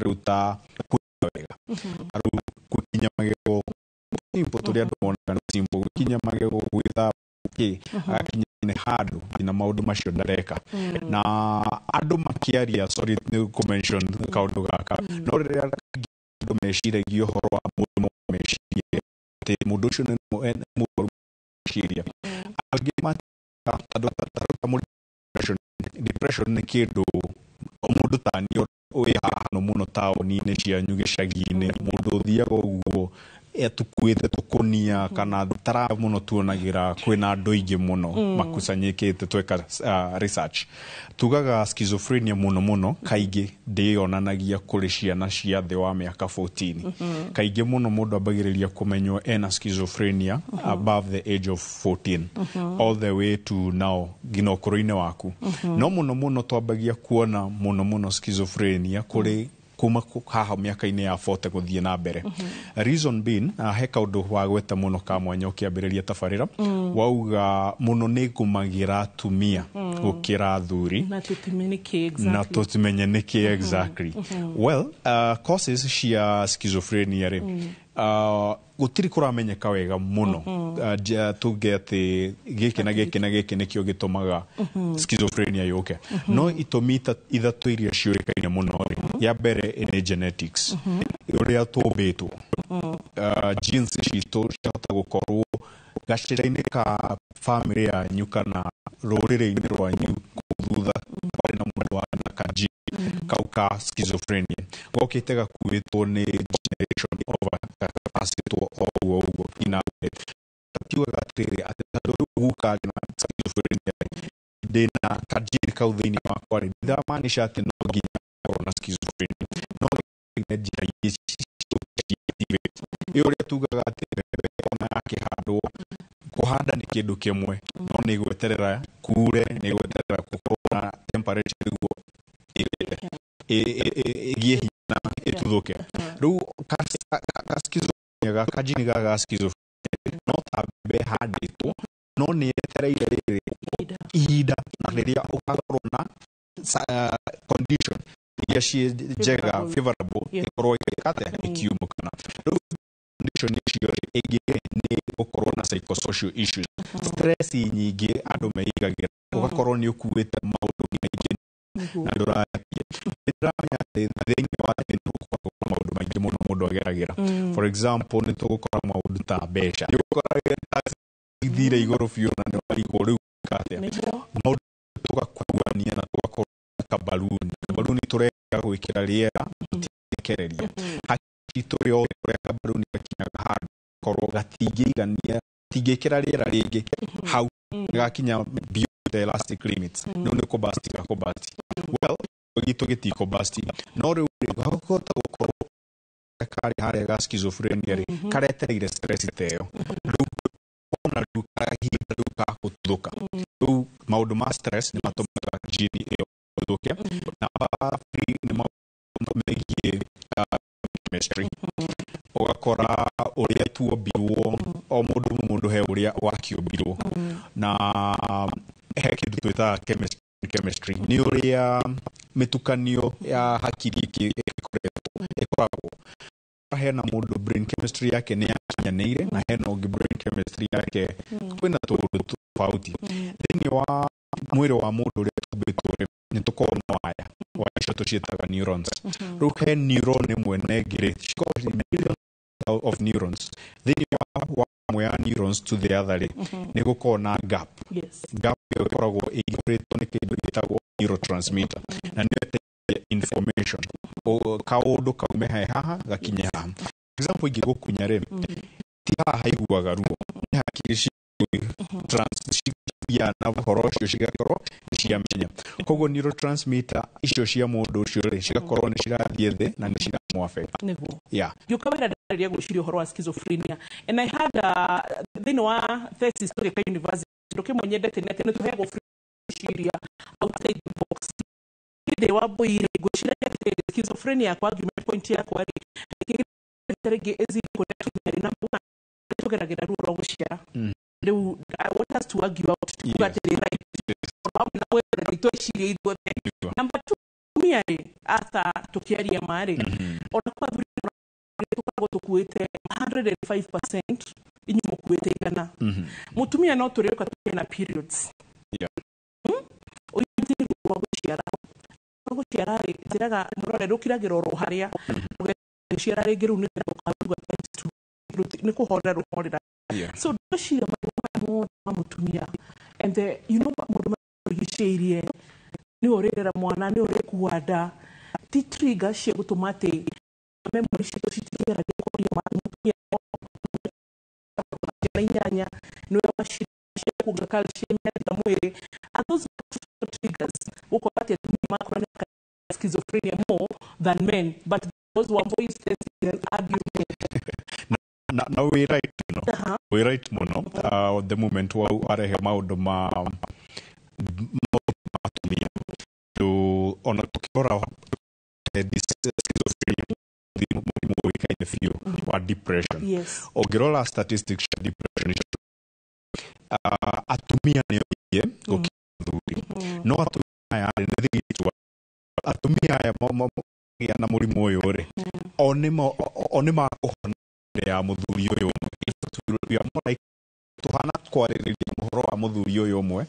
ruta kuwega aru kukinya magego simple turia ndona simple kukinya magego gwitha akinya handu ina maundu macio ndareka na andu makiaria sorry to mention kaundu gaka no riria andu meciragia horo wa mundu meciria te mundu ucio ni mundu meciria angima depression ni kindu mundu tani oi hano muno taoni-ini cianyu gicagi-ini mundu thiaga uguo etukuite tukunia kana tara muno tuonagira kwina andu ingi muno makusanyikite tweka research tugaga schizophrenia muno kaingi ndionanagia kuri ciana cia thi wa miaka 14 kaingi muno mundu ambagiriria kumenywo ena schizophrenia above the age of 14 all the way to now ginokoro-ini waku no muno twambagia kuona muno schizophrenia kuri kuma haha miaka-ini ya 40 guthie na mbere reason being he kaundu wa gweta muno ka mwanya ukiambiriria tabarira wauga muno ni kumagira atumia gukira athuri na tutimenye niki exactly well causes cia schizophrenia ri gutiri kuramenyeka wega muno tuge ati giki na giki nikio gitumaga schizophrenia yoke no itomita ithatu iria ciurikaine muno ya mbere ni genetics uria tubitwo genes citu ciahota gukorwo gacira-ini ka family yanyu kana rurire-ini rwanyu kuthutha kwari na mundu wa kaji kauka schizophrenia gokite gakuitwo ni generation over capacity oguo ina tiwa gatiri atatu guka na schizophrenia dena kaji kau thini wa kwari ndamaanisha ati no nginya corona schizophrenia no njira iria tugaga ati ona akihandwo kuhanda ni kindu kimwe no ni gweterera kure ni gweterera kukorwo temperature guo gie hina ituthuke riu schizophrenia gaka jini gaga schizophrenia no tabe handitwo no ni etereire ihinda na riria ugakorwo na condition iria ci njega favorable ikorwo ikate ikiumukana riu condition icio ingi ni ukorwo na psychosocial issues stress nyingi andu meigagira ugakorwo ni ukuite maundu maingi na nduratia ndramenya ati thiini wa thini ukorwo maundu maingi muno mundu ageragira for example ni tugukora maundu ta mbeca ukoragira tax ithire iguru biu na ni warigo riu kate maundu tugakuania na tugakorwo kabaluni tureka gwikira riera tikereria hakituri o tureka baluni gakinyaga handu korwo gatingigania tingikira riera ringi hau gakinya the elastic limits no ni kubasti well gitu gitiko basti no riu gakota gukorwo kari hare ga schizophrenia ri karetereire stress teo ona riu kahinda riu ka kuthuka riu maundu ma stress ni matumaga jini iyo kuthuke na free ni maundu megie chemistry ugakora uria tuombirwo o mundu he uria wakiumbirwo na he kindu twita chemistry ni uria mitukanio ya hakiri ikoragwo hena mundu brain chemistry yake ni yakinyanire na hena ungi brain chemistry yake kwina tundu tofauti thini wa mwiri wa mundu uria tubitwo ni tukorwo na waya icio tuciitaga neurons riu he neuron imwe negire millions of neurons thini wa mwe ya neurons to the other ni gukorwo na gap gap ikoragwo igurĩtwo ni kindu gitagwo neurotransmitter na nĩ information o kaundu kaume haha gakinya haha example ingigukunya ri ti haha iguaga ruo ni hakiri ya na horo cio cigakorwo ciamenya koguo neurotransmitter icio cia mundu ucio ri cigakorwo ni cirathie thi na ni ciramwaffect niguo yeah yukabera ndaria gucirio horo wa schizophrenia and I had then wa thesis to the university ndokimonyendete nete ni tuhego ciria outside the box kide wa boire guciria schizophrenia kwa argument point yakwa ri terege ezi connect na number 1 tugeragira ruo rwa guciara riu I want us to argue out to get the right number 2 me mutumia ata tukiaria mari ona kwa tukago tukuite 105% inyu mukuite igana mutumia no tureka tukena periods oyitiri kwa guciara ziraga murore rukiragira oro haria guciara rigiru ni ukabugwa ni kuhorera ruhorera so doshira mu mutumia and you know mutumia yishirie ni orera mwana ni ore kuwada ti trigger she gutumate memory she titigera ko yo mutumia nyanya no yashira kuga calcium ya mwili those triggers uko pati chronic schizophrenia more than men but those one voice an argument now we right we right mono the moment wa arehe maundu ma matumia to ona tukora this schizophrenia the kind of few or depression ogirola statistics depression atumia ne ye okithuri no atumia ya ne thigitwa atumia ya ya na murimu uyu ri onima kuhona ya muthuri uyu ya mona tuhana kwaririria muhoro wa muthuri uyu umwe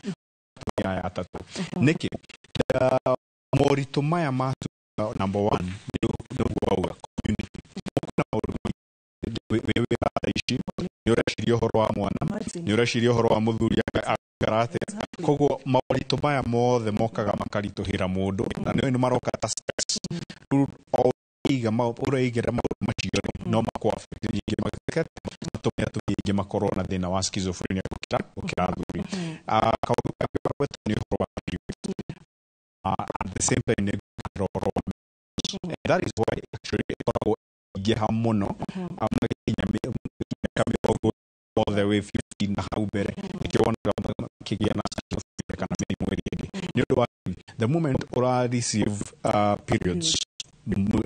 atumia ya atatu niki moritu maya ma number 1 no wa community wewe aishi yorashirio horo wa mwana yorashirio horo wa muthuri agarate kogo maurito maya mothe mokaga makarituhira mundu na ni maroka ta stress iga uraigira macio no makwa affect makete atumia tuige makorona thina wa schizophrenia ukira thuri kawa ni horo wa at the same time horo and that is why actually geha mono amakinya all the way 15 na haubere ikiona kigia na kana mwezi ndio the moment or receive periods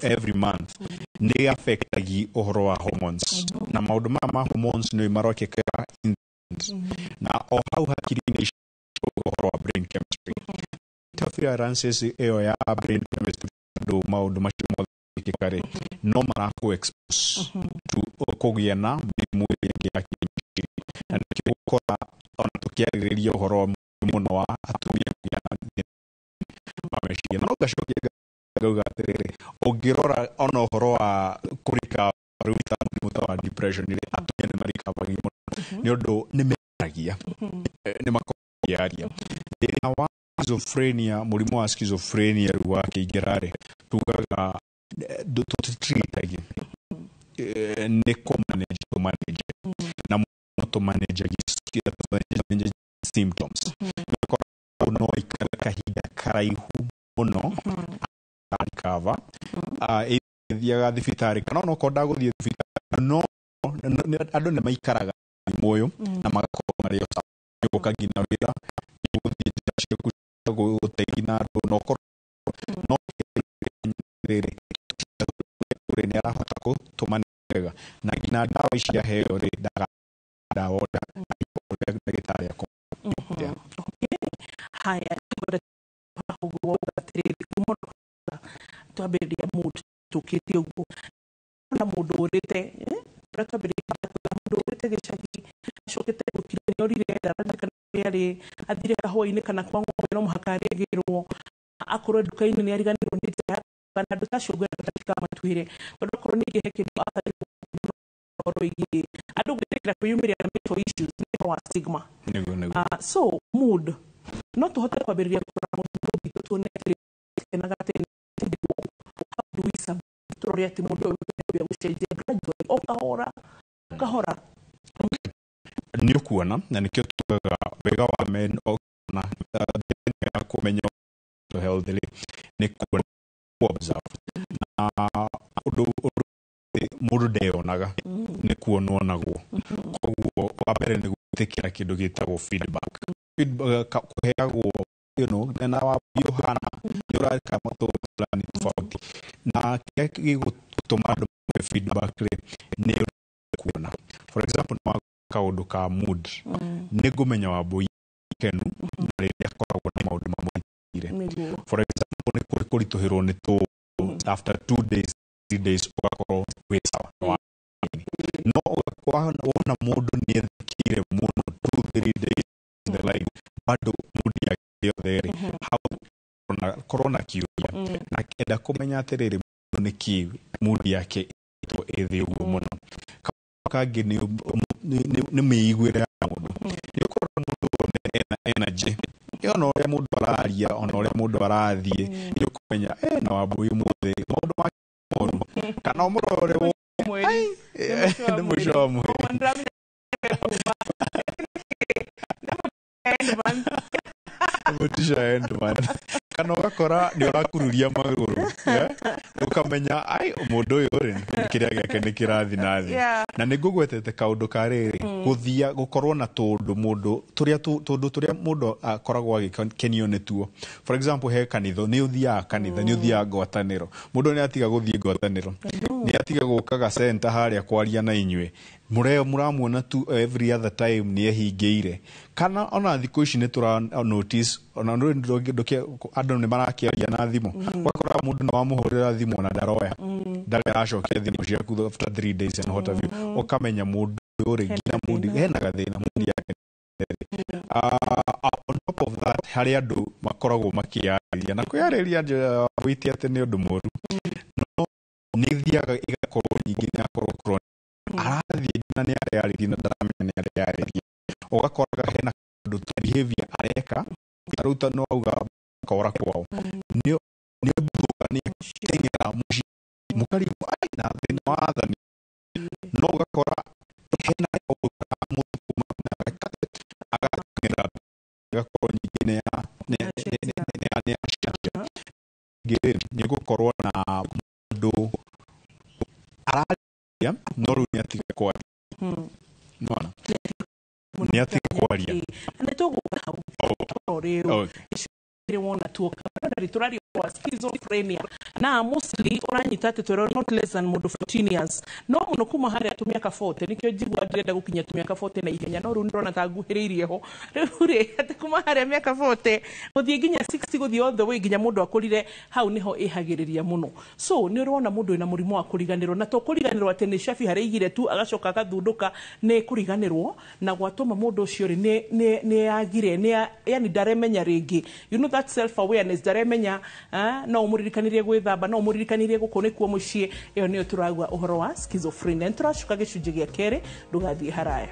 every month they affect the ohoro hormones na maundu ma hormones no marokeka na how hakiri ni ohoro brain chemistry interferences ya brain chemistry do maundu mashimo kikare no marako expose to kogiana bimwe yake na kikora ona tukiariria uhoro muno wa atumia mameshia no gashokia gauga atiriri ungirora ona uhoro wa kurika ruta muto wa depression ile atumia ni marika bagi ni undu ni meragia ni makoyaria thina wa schizophrenia murimu wa schizophrenia wa kigerare tugaga tutreat again ne manage to manage symptoms no ikahida karaihu muno recover thiaga thibitari kana no konda guthie thibitari no andu ne maikaraga moyo na magakorwo mari ukagina wira guthie ciaku guteina no no ni arahota kutumanega na gina dawa icia heo ri dawa ndagitari yako haya hugo bateri kumono twaberia mood tukiti ugo na mundu urite twaberia mundu urite gicagi shokete gukire yorire daraka yari athire kahoi-ini kana kwa ngombe no muhakari girwo akoro duka-ini ni ariganirwo ni nja kana ndutacungwe katika matuire tondu korwo ningi he kindu atari oro igi andu gwitikira kwiyumiria na mental issues ni wa stigma so mood no tuhote kwambiriria kura mundu bitu tuonekire na gatene how do we survive ati mundu uyu gucenjia gradually kahora ni ukuona na nikio tugaga wega wa men na kumenya to healthily ni kuona observe na mundu ndeyonaga ni kuonwo naguo koguo wambere ni gutikira kindu gitagwo feedback kuheagwo na wa Yohana yoraka moto fulani tofauti na gigutuma andu feedback ni kuona for example kaundu ka mood ni gumenya wa boy kenu na ria koragwo na maundu mamwe for example ni kurituhirwo ni tu after 2 days 3 days ugakorwo wi sawa no wona mundu ni ethikire muno 2-3 days in the line bado mudi yake there how corona kiuria na kenda kumenya atiriri mundu ni ki mudi yake to ethi uguo muno kangi ni miigwire mundu ni korwo mundu ena energy no ya mundu araria ona ore mundu arathie ni kumenya na wabui muthe mundu makoru kana mundu ore ni mushomu mutisha end man kana ugakora ni urakururia maguru ukamenya ai mundu uyu ri kiria gake ni kirathi nathi na ningugwetete kaundu kariri guthia gukorwo na tundu mundu turia mundu akoragwo agikenio ni tuo. For example he kanitho ni uthia kanitha ni uthia ngwataniro mundu ni atiga guthie ngwataniro ni atiga gukaga center haria kwaria na inywe muramuona tu every other time ni ehingeire kana ona thiko ici ni tura notice ona ndoke andu ni marakiaria na thimu wakora mundu no wamuhurira thimu na daroya ndale acokia thimu ciaku after 3 days and what have you ukamenya mundu uri ngina mundu hena gathina mundu yake on top of that hari andu makoragwo makiaria na kuyariria witi ate ni undu moru no ni thiaga igakorwo nyingi ni akorwo arathi na ni ariariri na daramenya ni ariariri ugakoraga hena andu behavior areka aruta no auga kora kwao ni buga ni tengera muji mukari ai na thina wathani no ugakora hena agakorwo nyingine ya ni gukorwo na mundu araria no ru ni atiga kwaria mwana ni atiga kwaria na togo hau rero wona tuoka turari wa schizophrenia na mostly oranyita ati twero not less than mundu 14 years no muno kuma hari atumiaka 40 nikyo jigwa ndenda gukinya tumiaka 40 na ihenya no rundona taguhiriirie ho rure ati kuma hari miaka 40 guthie ginya 60 guthie all the way ginya mundu akurire hau niho ihagiriria muno so ni urona mundu ina murimo wa kuriganirwo na to kuriganirwo ati ni shafi hari igire tu agacoka akathunduka ni kuriganirwo na gwatuma mundu ucio ri ni agire ni yani daremenya ringi you know that self awareness daremenya no umuririkanirie gwithamba no umuririkanirie gukunikuo mucie iyo niyo turagwa uhoro wa schizophrenia turashuka gicunje gia kere ndugathie haraya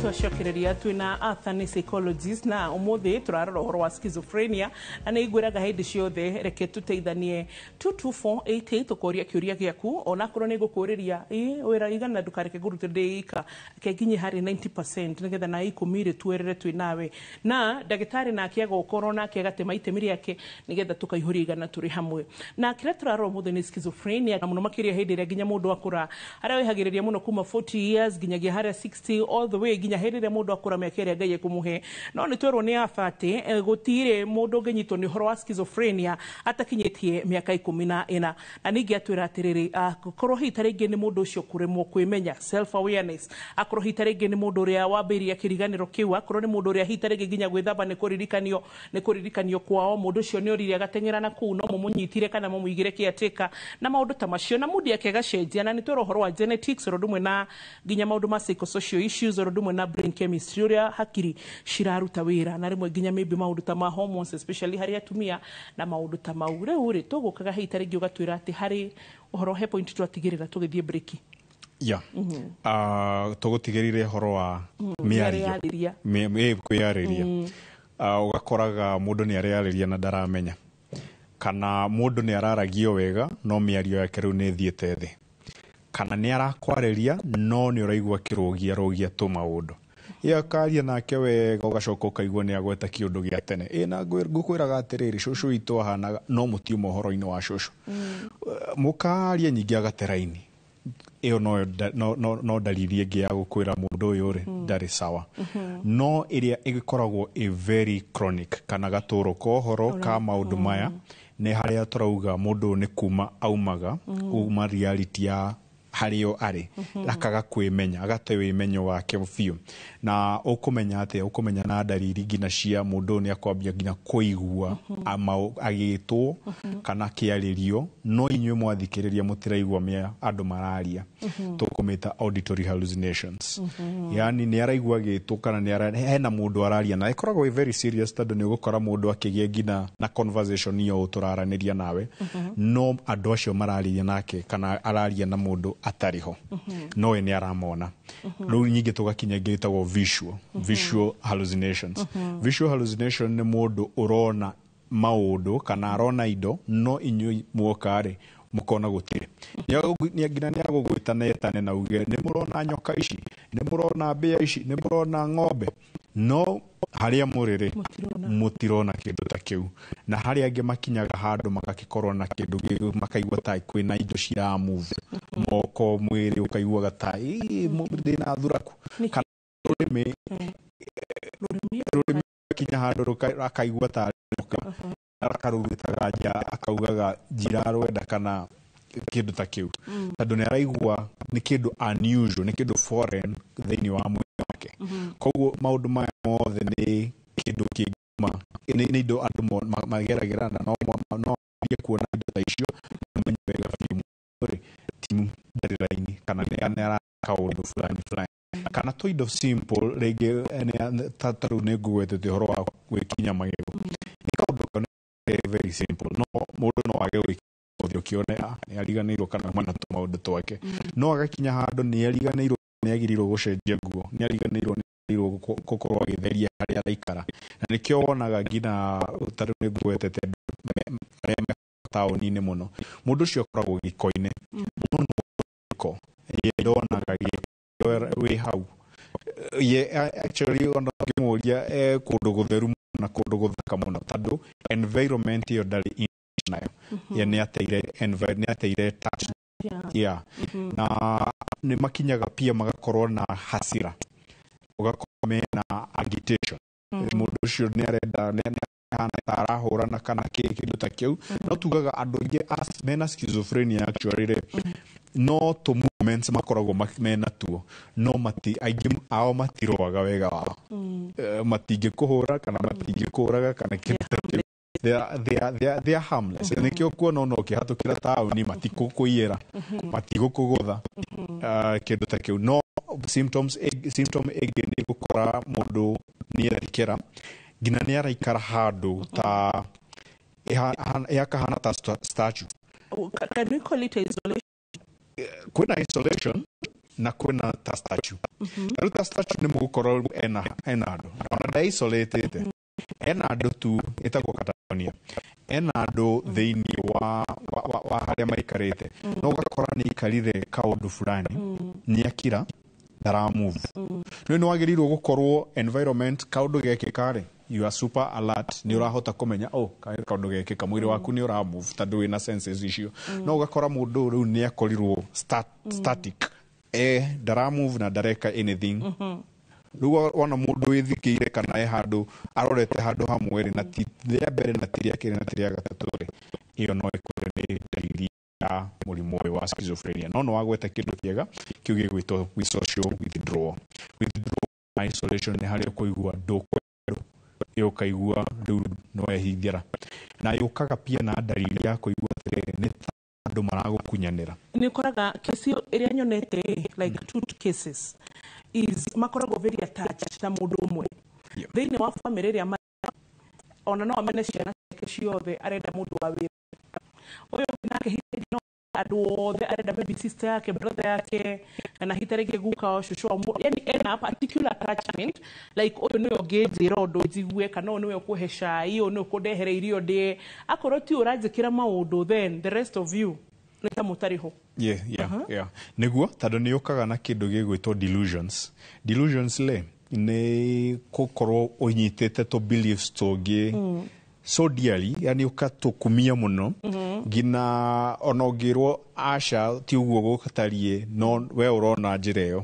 twacokereria twina athani psychologist na umuthi turarora uhoro wa schizophrenia na ni igwiraga hindi ciothe reke tuteithanie 22488 tukoria kiuria giaku ona korwo ni gukuriria wira igana ndukareke gurute ndeika keginye hari 90% nigetha na ikumire tuerere twinawe na dagitari na akiaga ukorwo na akiaga tema itemi riake nigetha tukaihuri igana turi hamwe na kira turarora umuthi ni schizophrenia na muno makiria hindi ria ginya mundu akura aria wihagiriria muno kuma 40 years ginyagia hari 60 all the way ginya herire mundu akura miaka ria Ngai kumuhe no ni twerwo ni afate gutire mundu ngenyitwo ni horo wa schizophrenia atakinyitie miaka 14 na ningi atwira atiriri akorwo hitaringi ni mundu ucio kuremwo kwimenya self awareness akorwo hitaringi ni mundu ria wambiria kiriganiro kiu akorwo ni mundu ria hitaringi ginya gwithamba ni kuririkanio kwao mundu ucio ni orire agatengera na kuu no mumunyitire kana mumuigire kiateka na maundu ta macio na mudi yake gacenjia na ni twerwo horo wa genetics rodumwe na ginya maundu ma psychosocial issues rodumwe na brain chemistry uria hakiri shiraruta wira na rimwe ginya maybe maundu ta ma hormones especially hari atumia na maundu ta mau uri tugukaga hita ringi ugatwira ati hari uhoro he point twatigirira tugithie break tugutigirire horo wa miario kwiyariria ugakoraga mundu ni ariariria na daramenya kana mundu ni araragio wega no miario yake riu ni thiete thi kana ni arakwareria no ni uraigwa kirogia tu maundu akaria nake wega ugacoka ukaigua ni agweta kiundu gia tene na ngukwiraga atiriri cucu itu ahana no mutiuma uhoro-ini wa cucu mukaria nyingi agateraini iyo no dalili ingi ya gukwira mundu uyu ri ndari sawa no iria igikoragwo very chronic kana gaturo kohoro ka maundu maya nĩ harĩa turauga mũndũ nĩ kuma aumaga uma reality ya harĩa arĩ akaga kwĩmenya agate wĩmenyo wake biũ na ũkũmenya atĩ ũkũmenya na ndariri ngina cia mũndũ nĩ akwambia ngina kũigua agĩtwo kana kĩarĩrio no inyuĩ mwathikĩrĩria mũtiraigua andũ mararia tũkũmĩta auditory hallucinations yani nĩ araigua agĩtwo kana hena mũndũ araria na ĩkoragwo very serious tondũ nĩ ũgũkora mũndũ akĩgĩa ngina na conversation iyo tũraranĩria nawe no andũ acio mararia nake kana araria na mũndũ atariho no we nĩ aramona rĩu nyingĩ tũgakinya ngĩtagwo visual hallucinations visual hallucination nĩ mũndũ ũrona maũndũ kana arona indo no inyuĩ muoka-rĩ mukona gũtirĩ ngina nĩ agũgwĩta netane na uge nĩ mũrona nyoka ici nĩ mũrona mbĩa ici nĩ mũrona ng'ombe no harĩa mũrĩrĩ mũtirona kĩndũ ta kĩu na harĩa angĩ makinyaga handũ magagĩkorwo na kĩndũ makaigua ta kwĩna indo cira move moko mwĩrĩ ũkaiguaga ta ndĩna thuraku kana rũrĩmĩ kinya handũ akaigua ta akarugitaga nja akaugaga njira rwenda kana kĩndũ ta kĩu tondũ nĩ araigua nĩ kĩndũ unusual nĩ kĩndũ foreign thĩinĩ wa mwĩrĩ wake koguo maũndũ maya mothe nĩ kĩndũ kĩngĩma nĩ indo andũ mageragĩra na no kuona indo ta icio menye wega biũ timu ndarĩra-inĩ kana nĩ araka ũndũ fulani kana to indo simple rĩngĩ ta rĩu nĩ ngũgwetete ũhoro wa gwĩkinya magego nĩ kaũndũ kanene very simple no mũndũ no age ũkĩone nĩ ariganĩirwo kana mana tũmaũndũ twake no agakinya handũ nĩ ariganĩirwo nĩ agĩrĩirwo gũcenjia nguo nĩ ariganĩirwo gũkorwo agĩtheria harĩa araikara na nĩkĩo wonaga ngina tarĩ nĩ ngwetete arĩa taũni-inĩ mũno mũndũ ũcio akoragwo gĩko-inĩ mũno gĩko ye ndonaga wĩ hau ye actually ona ngĩmũria kũndũ gũtheru na kũndũ gũthaka mũno tondũ environment iyo ndarĩ nayo ye nĩ ateire touch na nĩ makinyaga pia magakorwo na hasira ugakorwo mena agitation mũndũ ũcio nĩ arenda nĩ arahũrana kana kĩndũ ta kĩu no tugaga andũ aingĩ mena schizophrenia actually no to movements makoragwo mena tuo no aingĩ ao matiroaga wega wao matingĩkũhũra kana matingĩkũraga kana kĩndũ ta kĩu they are harmless nĩkĩo kuona no ũkĩhatũkĩra taũni matikũkũiyĩra matigũkũgũtha kĩndũ ta kĩu no symptom ĩngĩ nĩ gũkora mũndũ nĩ erekera ngina nĩ araikara handũ ta yakahana ta statue. Can we call it isolation? Kwĩna isolation na kwĩna ta statue. Rĩu ta statue nĩ mũgũkorwo ena andũ ona da-isolatete ena andũ tu ĩtagwo Catalonia ena andũ thĩinĩ wa harĩa maikarĩte no ũgakora nĩ ikarire kaũndũ fulani nĩ akira ndaramove nĩ wagĩrĩirwo gũkorwo environment kaũndũ gekĩka-rĩ you are super alert nĩ ũrahota kũmenya kaũndũ gekĩka mwĩrĩ waku nĩ ũramove tondũ wĩna senses icio no ũgakora mũndũ rĩu nĩ akorirwo static ndaramove na ndareka anything rĩu wona mũndũ wĩthikĩire kana handũ arorete handũ hamwe na ti rĩa mbere na ti rĩa kerĩ na ti rĩa gatatũ iyo no ĩkorwo nĩ ndariri ya mũrimũ ũyũ wa schizophrenia no wagweta kĩndũ kĩega kĩu gĩgwĩtwo social withdrawal isolation nĩ harĩa kũigua ndũkwerũ ũkaigua rĩu no ehithĩra na yũkaga pia na ndariri ya kũigua nĩ andũ maragũkunyanĩra nĩ ũkoraga kesi ĩrĩa nyonete like two cases is makoragwo very attached na mũndũ ũmwe thĩinĩ wa family ĩrĩa ona no amene ciana ciake ciothe arenda mũndũ wa wĩra ũyũ nake hitĩrio andũ othe arenda baby sister yake brother yake kana hitarĩngĩ guka o cũcũ yani ena particular attachment like ũyũ nĩwe ũngĩnjĩra ũndũ njigue kana ũyũ nĩwe ũkũhe cai ũyũ nĩwe ũkũndehere irio ndĩe akorwo ti ũranjĩkĩra maũndũ then the rest of you nĩ ta mũtarĩho nĩguo tondũ nĩ yũkaga na kĩndũ gĩgwĩtwo delusions nĩ gũkorwo ũnyitĩte to beliefs tũngĩ so dearly yani ũkatũkumia mũno ngina ona ũngĩrwo aca ti ũguo gũkatarie no we ũrona njĩra ĩyo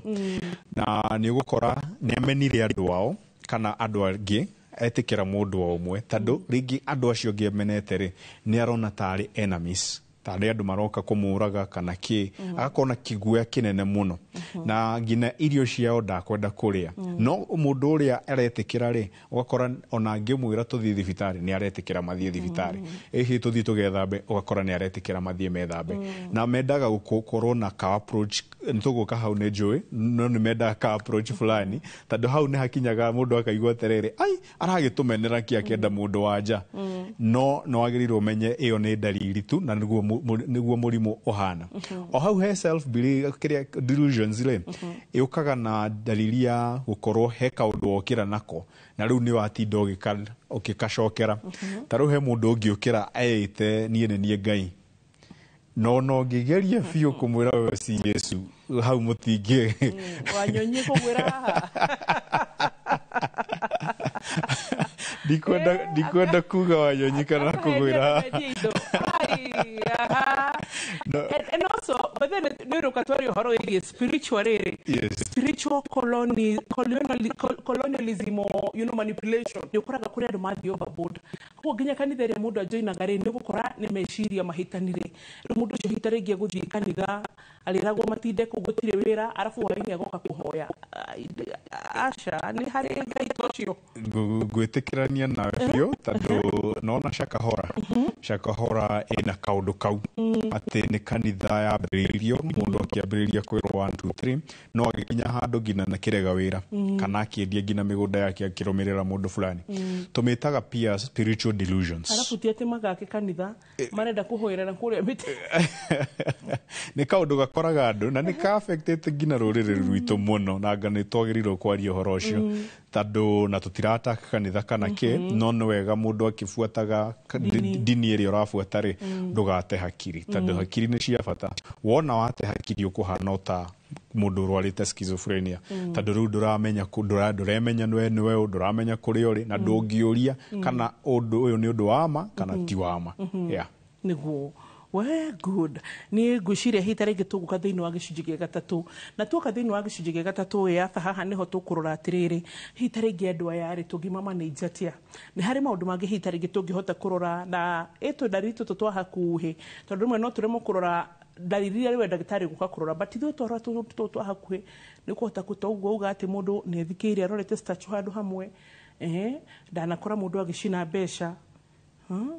na nĩ ũgũkora nĩ amenire andũ ao kana andũ angĩ etikira mundu o umwe tando ringi andu acio ngemenete ri ni arona tari enemies tari andu maroka kumuraga kana ki agakona kiguya kinene muno na ngina irio ciao ndakwenda kuria no mundu uria aretikira ri ugakora ona ngimwira tuthii thibitari ni aretikira mathie thibitari ehi tuthii tugethambe ugakora ni aretikira mathie methambe na mendaga gukorwo na ka approach nituguka hau ni njui no ni mendaga ka approach fulani tando hau ni hakinyaga mundu akaigua terere ai aragitumenera ki akenda mundu wanja no agirirwo menye iyo ni dalili tu na niguo murimu ohana o hau he self belief kiria delusions le yukaga na dalili ya gukorwo he kaundu okira nako na riu ni watinda ukikacokera taru he mundu ungiukira aite nie ni Ngai no ngigeria biu kumwira we si Yesu hau mutingi wanyonyi kugwira haha dikwenda kuga wanyonyi kana kugwira and also but then neurocatory horo is spiritual colonialism or manipulation nikukoraga kuri andu mathi overboard ko ginya kanitha ria mundu ajoina gari ni gukora ni meciria mahitanire mundu ucio hitare ngia guthii kanitha aliragwo matinde kugutire wira arafu waini agoka kuhoya asha ni hari ngai tocio gwitikirania na bio tando nona shakahora ina kaundu kau ati ni kanitha ya brilio mundu akiambiriria kwirwo 1 2 3 no agikinya handu gina na kirega wira kana akiendia gina migunda yake akirumirira mundu fulani tumitaga pia spiritual delusions arafu tiete magake kanitha marenda kuhoyera na kuria miti ni kaundu gakoraga andu na ni ka affected gina ruriri rwitu muno na ngani twagirirwo kwaria horo ucio tando na tutirata kanitha kana ke no wega mundu akifuataga dini iri urafuata ri ndugate hakiri tando hakiri ni cia bata wona wate hakiri ukuhana ta mundu rwarite schizophrenia tando ru nduramenya nduremenya niwe nduramenya kuri uri na ndungiuria kana undu uyu ni undu wa ma kana ti wa ma niguo we good ni guciria hitare gituguka thiini wa gicunji gia gatatu na tuoka thiini wa gicunji gia gatatu ya haha niho tukurora atiriri hitare gia andu aya ari tugimama ni njatia ni hari maundu mangi hitare gitungihota kurora na eto daritu tutwa hakuhi tondu rimwe no turemo kurora dalili ari we ndagitari guka kurora but ithu twa hakuhi ni kuhota kutoguo uga ati mundu ni thikiri arorete statue handu hamwe ndanakora mundu agicina mbeca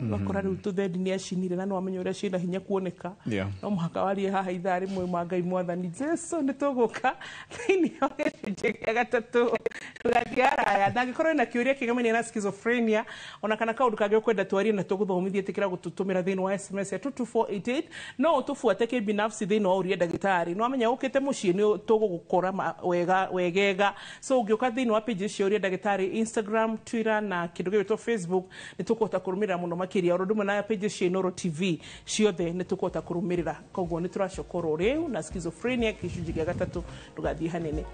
bakora riu tuthendi ni acinire na no amenye uria cina hinya kuoneka no muhaka warie haha ithaa rimwe Ngai mwathani Jesu ni tuguka thiini wa gicunji gia gatatu tugathiaraya ndangikorwo na kiuria kigamania na schizophrenia ona kana kaundu kage kwenda twarie na tuguthomithie tikira gututumira thiini wa SMS ya 22488 no tufuate ke binafsi thiini wa uria ndagitari no amenya ukite mucii ni tugugukora wegega so ugiuka thiini wa page cia uria ndagitari Instagram, Twitter na kindu gitwa Facebook ni tukuhota kurumira muno makiria oro ndumwe na page cia Inoro TV ciothe ni tukuhota kurumirira koguo ni turacokoro riu na schizophrenia gicunji gia gatatu tugathie hanene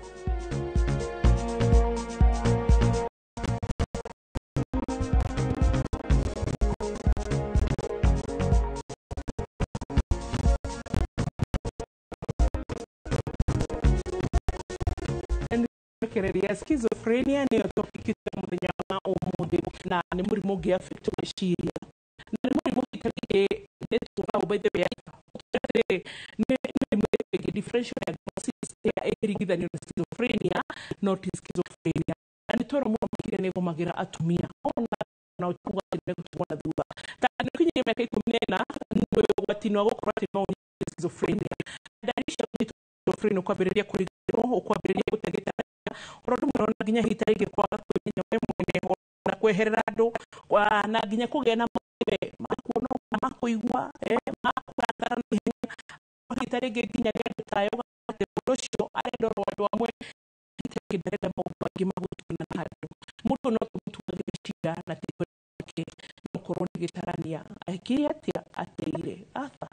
kereria schizophrenia ni topic ya muthenya wa umuthi na ni murimu ngi affect meciria na ni murimu itarige netuka by the way ni differential diagnosis ya erigithanio na schizophrenia not schizophrenia and toro muno makire ni gumagira atumia ona na utuga ni gutwana thutha ta ni kinyi miaka 14 ni gwatinwa gukora ati no schizophrenia darisha schizophrenia kwambiriria kurigirwo ukwambiriria gutegeta orodu murona ginya hitarige kwa kunya we mwene na kweherera andu na ginya kugena makuona makuigwa makwatara ni hitarige ginya gende tayo ate ucio arendoro andu amwe hitarige ndarenda maundu magutuna na andu mundu no kutuga gicira na tipo ke mukorwo ni gitarania akiri atia ateire aka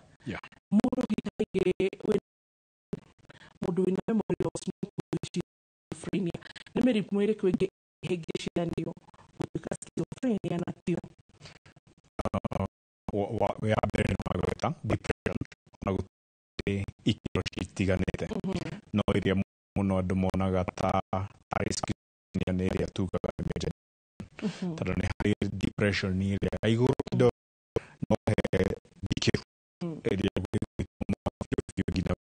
mundu hitarige mundu wina memory loss schizophrenia ni mirimu iri kwingi higiciranio gutuika schizophrenia na tio ya mbere magweta depression na guti ikiro citiganite no iria muno andu monaga ta schizophrenia ni iria tugaga emergency tondu ni hari depression ni ria iguru kidogo no dike area gina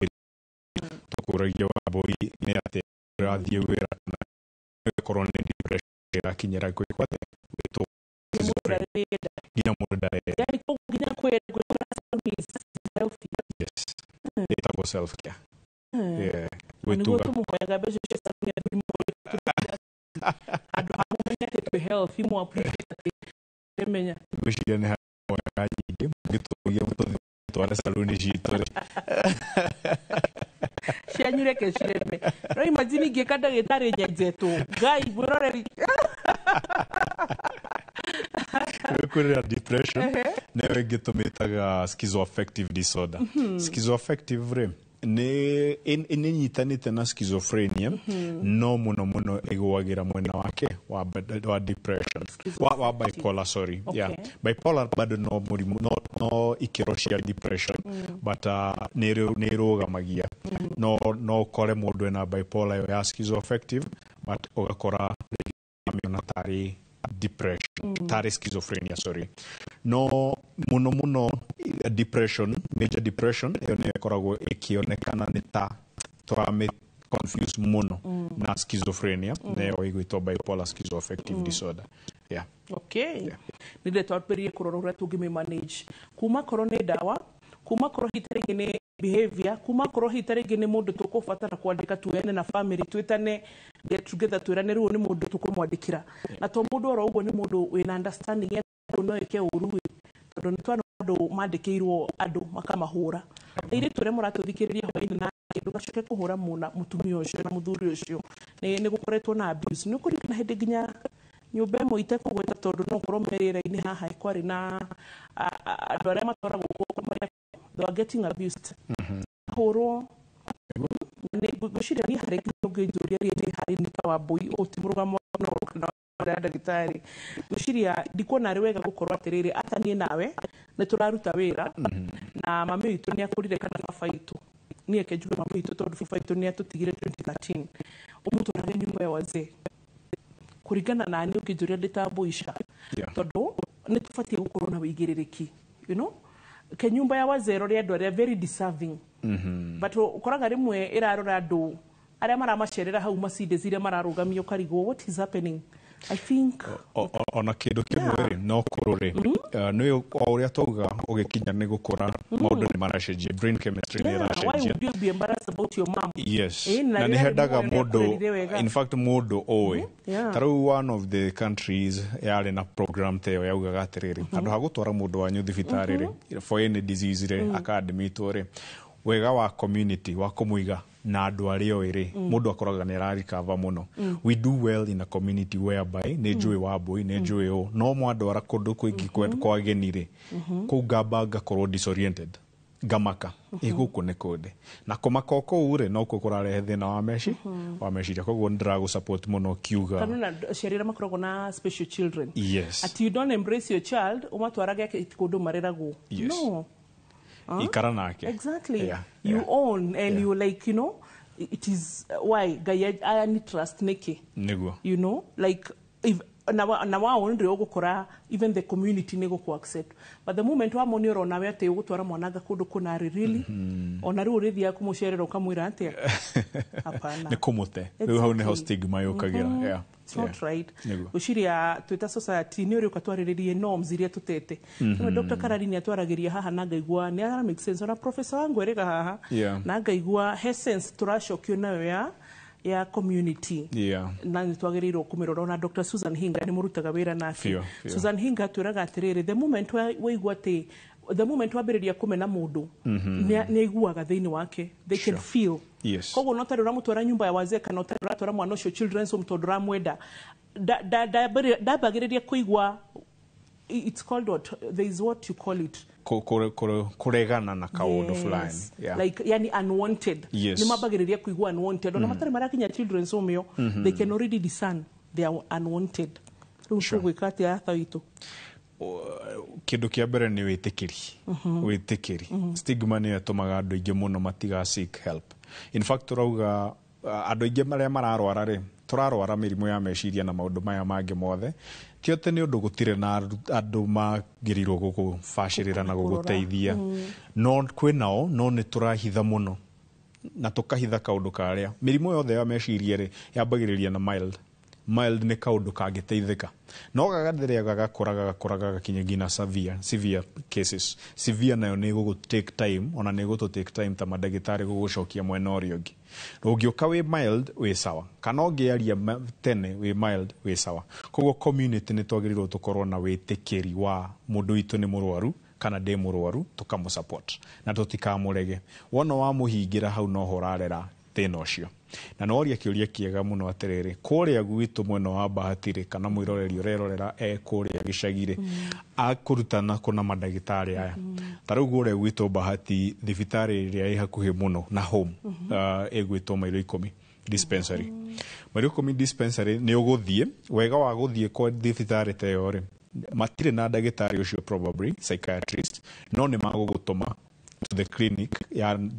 tukuragia wa boy ni ate rathie wera na korone depression irakinyira kwikwate to gina muda yani ko gina kwera yes data go self care yeah wetu mukoyaga bejo chesa ni ado amenya te health imo appreciate emenya wishiria ni hapo kaji gitugia mutodi twara saluni jitore shanyure ke shireme no imagine ngekanda gitare nyenzetu gai buroreri kurira depression newe gitumitaga schizoaffective disorder schizoaffective re ne nyitanite na schizophrenia no muno egwagira mwena wake wa depression wa bipolar sorry yeah bipolar bado no murimu no ikiroshia depression but nero magia no kore mundu na bipolar ya schizoaffective but ogakora na tari depression tari schizophrenia sorry no muno depression major depression yone koragwo ikionekana ni ta turame confuse muno na schizophrenia na igwitwa bipolar schizoaffective disorder yeah okay nile twaperie kurorora tugime manage kuma korone dawa kuma koro hitarigene behavior kuma koro hitarigene mundu tukufatara kwandika tuene na family twitane get together twirane ruo ni mundu tukumwandikira na to mundu oro ugo ni mundu wina understanding ya no eke uruwi tondu ni twana mundu mandikirwo andu makamahura iri ture muratuthikiriria hoini na ndugacoke kuhura muna mutumia ucio na muthuri ucio ni gukoretwo na abuse ni kurikana hindi nginya nyumba imo itekugweta tondu no korwo merira-ini haha ikwari na andu aria matwaragwo kuo they are getting abused horo ne gushira ni hari ngijuria ri hari ni kawa boy otimurugamo no kana ndagitari gushira ndikona ari wega gukorwa atiriri atanie nawe ne turaruta wira na mami witu ni akurire kana faitu ni ekejuga mami witu tondu faitu ni atutigire 2013 umuntu na nyumba ya wazee kurigana na ni ukijuria nditaboisha tondu ni tufatie gukorwo na wigiririki you know ke nyumba ya wazero ri andu aria very deserving but ukoraga rimwe irarora andu aria maramacerera hau macinde zire mararugamio karigo what is happening I think ona kindu kimwe no kurure no uria toga ugikinya ni gukura maundu ni maracenjia brain chemistry ni iracenjia why would you be embarrassed about your mom yes na ni hendaga mundu in fact mundu owe taru one of the countries yale na program teo yaugaga atiriri andu hagutwara mundu wanyu thibitari ri for any disease ri academy tore wega wa community wa kumuiga na andu ario iri mundu akoraga ni recover muno we do well in a community whereby ne joy wa boy ne joy o no mwandu ara kundu kwingi kwa genire ku gabanga korwo disoriented gamaka iguku ne kode na komaka ko ure no kukurare thina wa meshi koguo ndiragu support muno kiuga kanuna sherira makorogo na special children yes at you don't embrace your child umatwarage kundu mareragu no ikaranake exactly you own and you like you know it is why I need trust neke nego you know like if na wa onre ogukora even the community nego ku accept but the moment wa moni ro nawe ate ugutwara mwanaga kundu kuna really ona ri urithia kumucerera ukamwira atia hapana ne kumute riu hau ne stigma yokagira it's not right ushiria twita society ni uri ukatwariririe norms iria tutete no Dr. Karari atwaragiria haha na ngaigua ni ara make sense ona professor wangu erega haha na ngaigua essence turacokio nayo ya community na nitwagirirwo kumirora na Dr. Susan Hinga ni murutaga wira nake Susan Hinga twiraga atiriri the moment waigua ati the moment wambiriria kumena mundu ni iguaga thiini wake they can feel koguo no tari uramutwara nyumba ya wazee kana utari uratwara mwana ucio children's home tondu uramwenda ndambagiriria kuigua it's called what there is what you call it kuregana na kaundu fulani like yani unwanted ni mabagiriria kuigua unwanted ona matari marakinya children's home yo they can already discern they are unwanted rufu gwikati ya thaitu kindu kia mbere ni witikiri stigma ni atumaga andu ingi muno matiga seek help in fact urauga andu ingi maria mararwara ri turarwara mĩrimũ ya meciria na maũndũ maya mangĩ mothe ti atĩ nĩ ũndũ gũtirĩ na andũ magĩrĩirwo gũgũbacĩrĩra na gũgũteithia no kwĩnao no nĩ tũrahitha mũno na tũkahitha kaũndũ karĩa mĩrimũ yothe ya meciria rĩ yambagĩrĩria na mild nĩ kaũndũ kangĩteithĩka no gagathiĩ gagakũra gakinya nginya severe cases severe nayo nĩ gũgũ take time ona nĩ gũtũ take time ta mandagĩtarĩ gũgũcokia mwena ũrĩa ũngĩ ũngĩũka wĩ mild wĩ sawa kana ũngĩaria tene wĩ mild wĩ sawa koguo community nĩ twagĩrĩirwo tũkorwo na wĩtĩkĩri wa mũndũ witũ nĩ mũrwaru kana ndĩ mũrwaru tũkamũsupport na tũtikamũrege wona wamũhingĩra hau noho ũrarera thĩna ũcio na noria kĩũria kĩega mũno atĩrĩrĩ kũrĩa gwitũ mwena wa Bahatirĩ kana mwĩroreri ũrerorera kũrĩa gĩcagirĩ akũrutana kuna mandagĩtarĩ aya ta rĩu kũrĩa gwitũ Bahati thibitarĩ ĩrĩa ĩ hakuhĩ mũno na home ĩgwĩtwo Mairo 10 dispensary Mairo 10 dispensary nĩ ũgũthiĩ wega wa gũthiĩ kwa thibitarĩ ta ĩyo rĩ matirĩ na ndagĩtarĩ ũcio probably psychiatrist no nĩ magũgũtũma to the clinic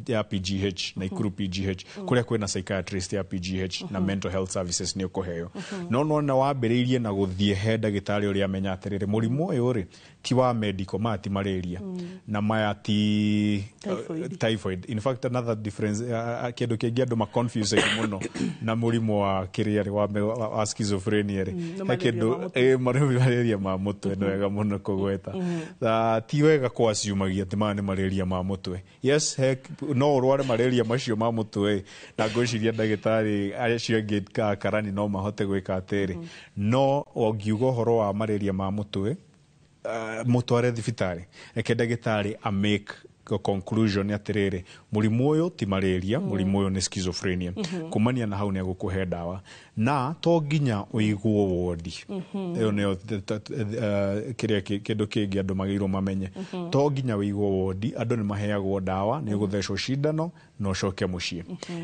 ya PGH na Ikuru PGH kuria kwina psychiatrist ya PGH na mental health services ni ukuheo no na wambĩrĩirie na gũthiĩ he ndagĩtarĩ ũrĩa amenya atĩrĩrĩ mũrimũ ũyũ rĩ ti wa medical mati malaria na maya ti typhoid in fact another difference kĩndũ kĩngĩ andũ ma confuse mũno na mũrimũ wa kĩrĩa wa schizophrenia rĩ kĩndũ malaria ma mũtwe nĩ wega mũno kũgweta ti wega kwasiumagia atĩ maya nĩ malaria ma mũtwe yes no ũrware malaria macio ma mũtwe na ngwĩciria ndagĩtarĩ acio angĩ karani no mahote gwĩka atĩrĩ no ũngiuga ũhoro wa malaria ma mũtwe mũtware thibitarĩ reke ndagĩtarĩ a make conclusion atĩrĩrĩ mũrimũ ũyũ ti malaria mũrimũ ũyũ nĩ schizophrenia kumania na hau nĩ agũkũhe ndawa na to nginya ũigwo wodi ĩyo nĩyo kĩndũ kĩngĩ andũ magĩrĩirwo mamenye to nginya ũigwo wodi andũ nĩ maheagwo ndawa nĩ ũgũthecwo cindano no coke mũciĩ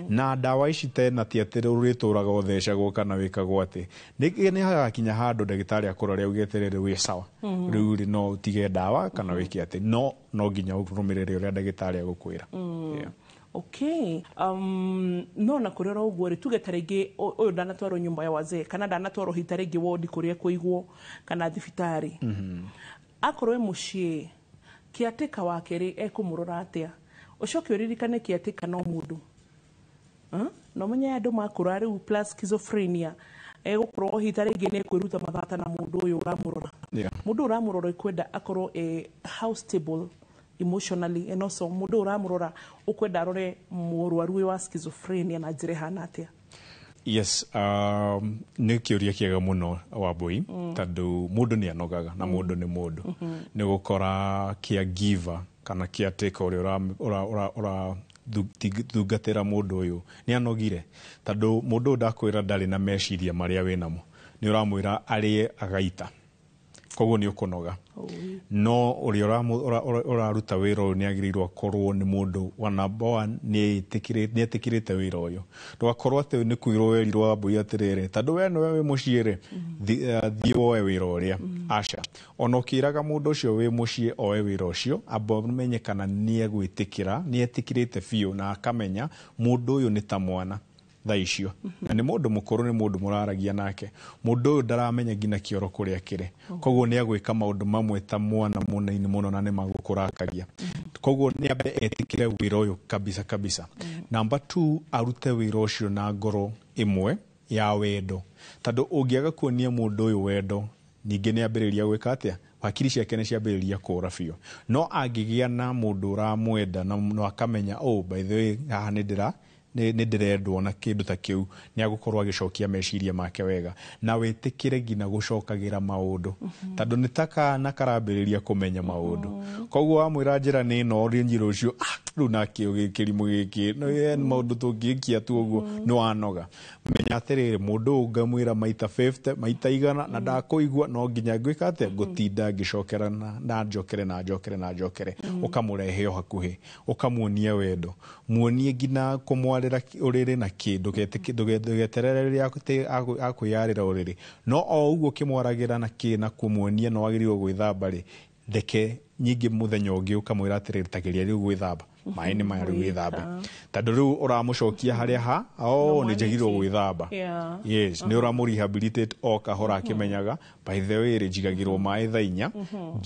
na ndawa ici tena ti atĩ ũrĩtũraga ũthecagwo kana wĩkagwo atĩ nĩ hagakinya handũ ndagĩtarĩ akũrore auge atĩrĩrĩ wĩ sawa rĩu no utige ndawa kana wĩke atĩ no nginya ũrũmĩrĩre ũrĩa ndagĩtarĩ agũkwĩra okay no na kũrĩa ũguo rĩ tuge ta rĩngĩ ũyũ ndanatwarwo nyũmba ya wazee kana ndanatwarwo hita rĩngĩ wodi kũrĩa kũigwo kana thibitarĩ akorwo mũciĩ kĩatĩka wake rĩ ekũmũrora atĩa ũcoke ũririkane kĩatĩka no mũndũ no menye andũ makũra rĩu plus schizophrenia egũkorwo hita rĩngĩ nĩ kwĩruta mathata na mũndũ ũyũ ũramũrora mũndũ ũramũrora ikwenda akorwo how stable emotionally and also mũndũ ũramũrora ũkwenda arore mũrwaru wa schizophrenia na njĩra hana atĩa yes nĩ kĩũria kĩega mũno Wambui tondũ mũndũ nĩ anogaga na mũndũ nĩ mũndũ nĩ gũkora caregiver kana caretaker ũrĩa thungatĩra mũndũ ũyũ nĩ anogire tondũ mũndũ ũyũ ndakwĩra ndarĩ na meciria marĩa wĩnamo nĩ ũramwĩra arĩe agaita koguo nĩ ũkũnoga no ũrĩa ũraruta wĩra ũyũ nĩ agĩrĩirwo akorwo nĩ mũndũ wa number one nĩ etĩkĩrĩte wĩra ũyũ ndũgakorwo atĩ nĩ kwĩrwo werirwo Wambui atĩrĩrĩ tondũ we nĩwe wĩ mũciĩ rĩ thiĩ woe wĩra ũrĩa aca ona ũkĩraga mũndũ ũcio wĩ mũciĩ oe wĩra ũcio amba ũmenye kana nĩ egwĩtĩkĩra nĩ etĩkĩrĩte biũ na akamenya mũndũ ũyũ nĩ ta mwana tha icio na nĩ mũndũ mũkũrũ nĩ mũndũ mũraragia nake mũndũ ũyũ ndaramenya nginya kĩoro kũrĩa kĩrĩ koguo nĩ agwĩka maũndũ mamwe ta mwana mũnini mũno na nĩ magũkũrakagia koguo nĩ ambe etĩkĩre wĩra ũyũ kabisa number 2 arute wĩra ũcio na ngoro ĩmwe ya wendo tondũ ũngĩaga kuonia mũndũ ũyũ wendo ningĩ nĩ ambĩrĩria gwĩka atĩa hakiri ciake nĩ ciambĩrĩria kũra biũ no angĩgĩa na mũndũ ũramwenda na akamenya by the way haha nĩ ndĩrendwo na kĩndũ ta kĩu nĩ agũkorwo agĩcokia meciria make wega na wĩtĩkĩre nginya gũcokagĩra maũndũ tondũ nĩ ta kana karambĩrĩria kũmenya maũndũ koguo wamwĩra njĩra nĩ ino rĩ njĩra ũcio rĩu nakĩo kĩrimũ gĩkĩ no maũndũ tũngĩkia tu ũguo nĩ wanoga menya atĩrĩrĩ mũndũ ũyũ ngamwĩra maita 50 maita 100 na ndakũigua no nginya ngwĩka atĩa ngũtinda ngĩcokerana na njokere ũkamũrehe o hakuhĩ ũkamuonia wendo muonie nginya kũmwarĩra ũrĩrĩ na kĩndũ ndũgeterere rĩrĩa akwĩyarĩra ũrĩrĩ no o ũguo kĩmwaragĩra na kũmuonia no agĩrĩirwo gwĩthamba rĩ ndeke nyingĩ mũthenya ũngĩ ũkamwĩra atĩrĩrĩ takĩria rĩu gwĩthamba mai ni maya riu ithambe tondu riu uramucokia haria ha ni njagirwo gwithamba yes ni uramu rehabilitate o kahora akimenyaga by the way njigagirwo mai thaa 4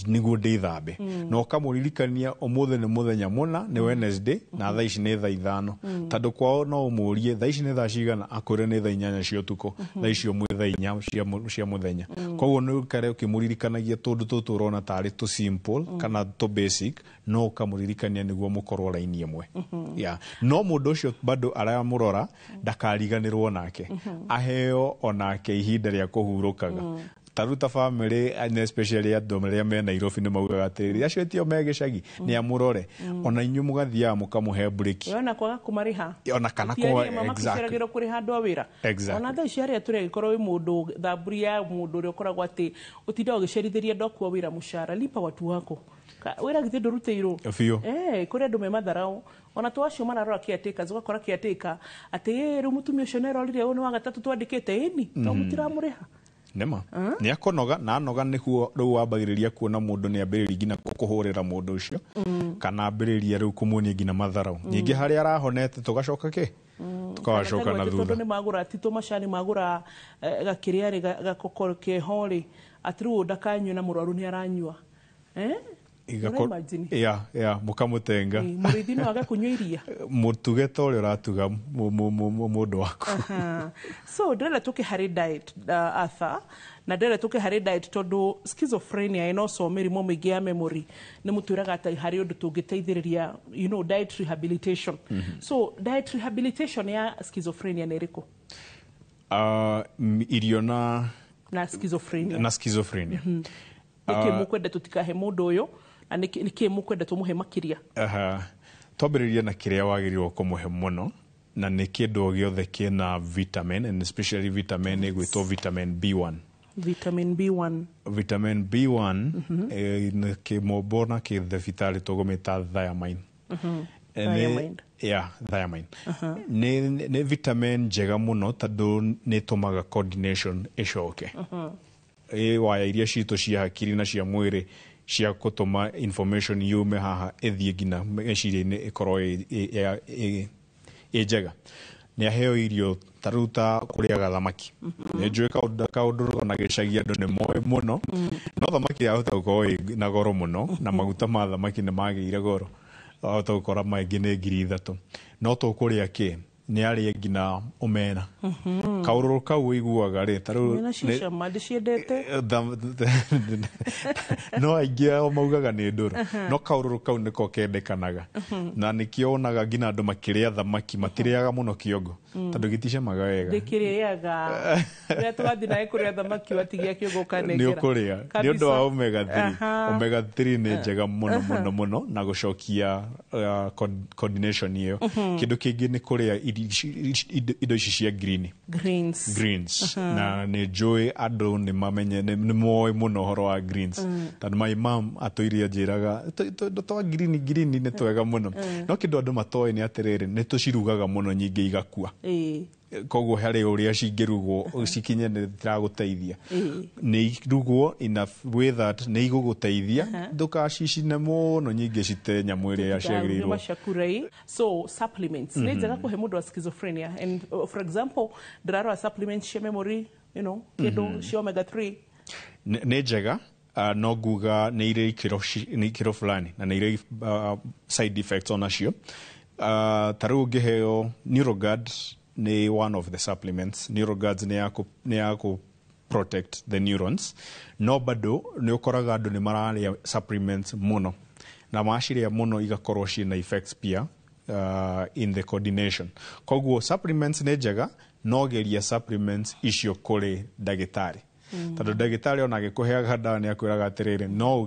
niguo ndithambe no kamuririkania umuthe ni muthenya muna ni Wednesday na thaa ici ni thaa 5 tondu kwao no umurie thaa ici ni thaa cigana akwire ni thaa 8 cia utuku thaa icio mwi thaa 4 cia muthenya koguo ni kare ukimuririkanagia tundu tutu urona tari tu simple kana tu basic no kamuririkania niguo mukorwo raini imwe no mundu ucio bado aramurora ndakariganirwo nake aheo onake ihinda ria kuhurukaga taruta family and especially andu maria me Nairobi ni maugaga atiri acio tio me gicagi ni amurore ona inyu mugathia mukamuhe break ona kwaga kumariha ona kana kwa exactly kuri handu awira ona tha cia ria turi gikorwo wi mundu thamburia mundu uri ukoragwo ati utinda ugicerithiria ndoku awira mushara lipa watu wako wira githe nduruteirwo kuri andu me matharau ona tu acio mararora kiateka zugakora kiateka ati ru mutumia ucio nerorire u ni wa gatatu twandikite ini no mutiramuriha nema ni akonoga na anoga niguo riu wambagiriria kuona mundu ni ambiriria ngina kuhurira mundu ucio kana ambiriria riu kumuonia ngina matharau ningi hari arahonete tugacoka ki tukawacoka na thutha ni magura tito macani magura gakiriari gakokoro ke hori atru ndakanywa na murwaru ni aranywa mukamutenga murithi no aga kunywa iria mutuge ta uri uratuga mundu waku so ndĩrenda tũkĩharĩ diet Arthur na ndĩrenda tũkĩharĩ diet tondu schizophrenia ino so mĩrimũ mĩingĩ ya memory nĩ mũtwĩraga atĩ harĩ ũndũ tũngĩteithĩrĩria diet rehabilitation so diet rehabilitation ya schizophrenia nĩ ĩrĩkũ irio na schizophrenia nĩkĩ mũkwenda tũtikahe mũndũ ũyũ na nĩkĩ mũkwenda tũmũhe makiria twambĩrĩria na kĩrĩa wagĩrĩirwo kũmũhe mũno na nĩ kĩndũ gĩothe kĩna vitamin and especially vitamin ĩgwĩtwo vitamin B1 vitamin B1 nĩ kĩmombo na kĩthibitarĩ tũgũmĩta thiamine thiamine nĩ vitamin njega mũno tondũ nĩ ĩtũmaga coordination ĩcoke waya iria citũ cia hakiri na cia mwĩrĩ cia gũtũma information yume haha ĩthiĩ ngina meciria-inĩ ĩkorwo ĩ njega nĩ aheo irio taruta kũrĩaga thamaki nĩ njũĩ kaũndũ ona gĩcagi andũ nĩ moĩ mũno no thamaki yahota gũkorwo na goro mũno na maguta ma thamaki nĩ magĩire goro wahota gũkora maingĩ nĩ 3,000 no tũkũrĩa kĩ nĩ arĩa ngina omena kaũrũrũ kau ũiguaga rĩ tarĩu no aingĩ maugaga nĩ ndũrũ no kaũrũrũ kau nĩko kendekanaga na nĩkĩo wonaga ngina andũ makĩrĩa thamaki matirĩaga mũno kĩongo tondũ gĩticamaga wega ndĩkĩrĩaga rĩrĩa tũgathiĩ nawe kũrĩa thamaki watigia kĩongo ũkanengera nĩ ũkũrĩa nĩ ũndũ wa omega 3 omega 3 nĩ njega mũno mũno mũno na gũcokia coordination ĩyo kĩndũ kĩngĩ nĩ kũrĩa indo ici cia greens na nĩ njũĩ andũ nĩ mamenye nĩ moĩ mũno ũhoro wa greens tondũ my mom atũirie njĩraga twa green nĩ twega mũno no kĩndũ andũ matoĩ nĩ atĩrĩrĩ nĩ tũcirugaga mũno nyingĩ igakua koguo harĩ ũrĩa cingĩrugwo cikinye nĩ tiragũteithia nĩ irugwo enough way that nĩ igũgũteithia ndũgacicine mũno nyingĩ cite nyamũ ĩrĩa ciagĩrĩirwo so supplements nĩ njega kũhe mũndũ wa schizophrenia and for example ndĩrarora supplements cia memory kĩndũ cia omega 3 nĩ njega no nguga nĩ irĩ ikĩro fulani na nĩ irĩ side effects onacio tarĩu ũngĩheo NeuroGuard ni one of the supplements NeuroGuards ni ya ku protect the neurons no bado ni ukoraga andu ni mararia supplements muno na maciria muno igakorwo ciina effects pia in the coordination koguo supplements ni njega no geria supplements icio kuri ndagitari tondũ ndagĩtarĩ ona agĩkũheaga ndawa nĩ akwĩraga atĩrĩrĩ no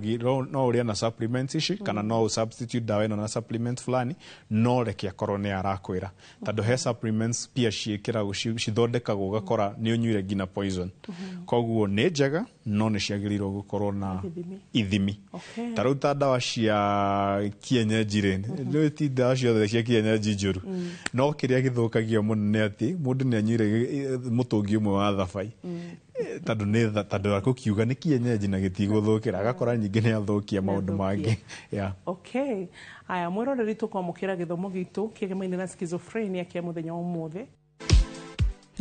ũrĩa na supplements ici kana no substitute dawa ĩno na supplements fulani no reke akorwo nĩ arakwĩra tondũ he supplements pia ciĩkĩragwo cithondekagwo ũgakora nĩ ũnyuire ngina poison koguo nĩ njega no nĩ ciagĩrĩirwo gũkorwo na ithimi tarĩu ta ndawa cia kienyeji rĩ nĩ ti ndawa ciothe cia kienyeji njũru no kĩrĩa gĩthũkagia mũno nĩ atĩ mũndũ nĩ anyuire mũtũngi ũmwe wa thabai tondå wa gå kiuga nä kienyeji na gä tigå thå kä ra agakora nyingä nä athå kia maå ndå mangä. Okay, aya mwiroreri tukwamukira githomo gitu kiegemaine na schizophrenia kia muthenya wa umuthi.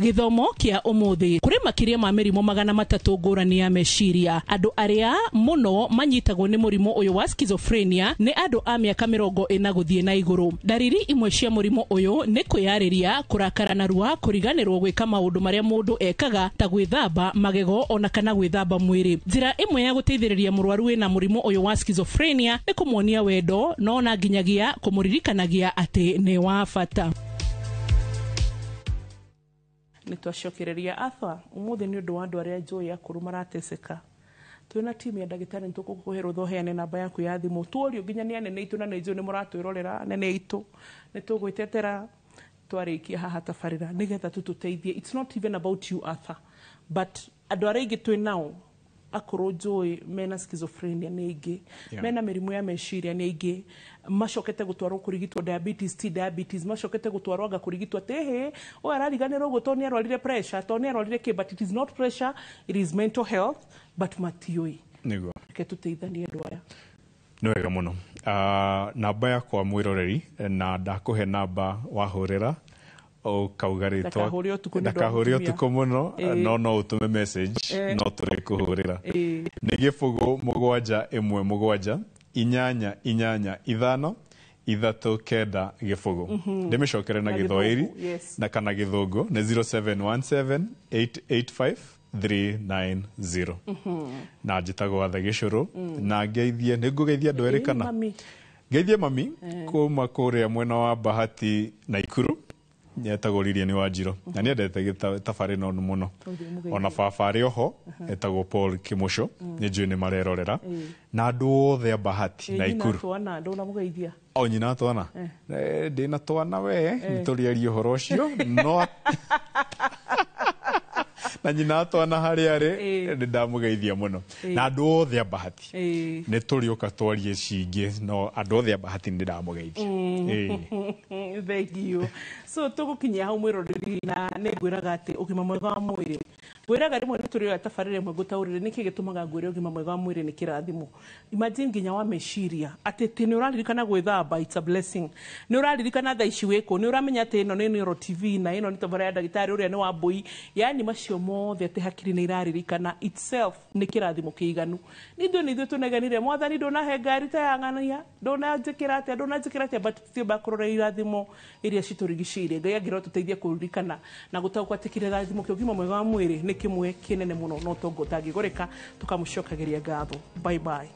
Githomo kia umuthi kuri makiria ma mirimo 300 ngurani ya meciria. Andu aria muno manyitagwo ni murimo uyu wa schizophrenia ni andu a miaka 40 guthie na iguru. Dariri imwe cia murimo uyu ni kwiyariria, kurakara na ruwa, kuriganirwo gwika maundu maria mundu ekaga ta gwithamba magego ona kana gwithamba mwiri. Njira imwe ya guteithiriria murwaru wina murimo uyu wa schizophrenia ni kumuonia wendo, no na nginyagia kumuririkanagia ati ni wa bata. Nitwacokereria atha umuthi ni undu wa andu aria njui akuru marateseka. Twina timu ya ndagitari nitukukuhe rutho heane namba yaku ya thimu tuorio nginya ni anene itu na neijo ni muratwirorera nene itu nitugwitetera twarikia haha tabarira nigetha tututeithie. It's not even about you Arthur, but andu aria ingi twinao akuru njui mena schizophrenia ni ingi, mena mirimu ya meciria ni ingi, macokete gutwarwo kurigitwo diabetes, macokete gutwarwo anga kurigitwo tehe o arariganirwo guto ni arwarire pressure to ni arwarire ke, but it is not pressure, it is mental health, but matioi niguo ke tuteithanie andu aya. Nĩ wega mũno. Namba yakwa mwiroreri na ndakuhe namba wahurira ukauga ritwa ndakahũre ũtukũ mũno, no ũtume message no tũrĩkũhũrĩra. Nĩ gĩbũgũ 717 888 gĩbũgũ. Ndĩmĩcokere na gĩthwaĩri na kana gĩthũngũ nĩ 0717 885 390. Na njĩtagwo Atha Gĩcũrũ na ngeithie nĩ ngũgeithia andũ erĩ kana ngeithie mami kuma kũrĩa mwena wa Bahati Naikuru etagwo Lilian Wanjiro na nĩ endete tabarĩ no mũno. Ona baba arĩ oho etagwo Paul Kimuco nĩ njũĩ nĩ marerorera na andũ othe a Bahati Naikuru. O nyina twana ndĩna twana we nĩtũrĩarie ũhoro ũcio no na nyina twana harĩa arĩ nĩ ndamũgeithia mũno na andũ othe a Bahati nĩ tũrĩũka twarie cingĩ no andũ othe a Bahati nĩ ndamũgeithia. Thank you. So tugukinyia hau mwiroreri na nĩ ngwĩraga atĩ ũgima mwega wa mwĩrĩ ngwĩraga rĩmwe nĩ tũrĩ tabarĩra ĩmwe gũtaũrĩre nĩkĩ gĩtũmaga ngwĩre ũgima mwega wa mwĩrĩ nĩ kĩrathimo. Imagine nginya wa meciria atĩ nĩ ũraririkana gwĩthamba, it's a blessing. Nĩ ũraririkana thaa ici wĩkũ, nĩ ũramenya atĩ ĩno nĩ Nero TV na ĩno nĩ tabarĩra ya ndagĩtarĩ ũrĩa nĩ Wambui. Yani macio mothe atĩ hakiri nĩ iraririkana itself nĩ kĩrathimo kĩiganu. Nĩ ithuĩ tũneganire Mwathani ndũnahe ngari ta ya ng'ania, ndũnanjĩkĩra atĩa but tũtiũmba kũrora irathimo iria citũrigicĩirie. Ngai angĩrwo tũteithie kũririkana na gũtaũkwo atĩ kĩrathimo kĩa ũgima mwega wa mwĩrĩ nĩ kĩmwe kĩnene mũno no tongo ũtangĩgũrĩka. Tũkamũcokagĩria ngatho. Bye bye.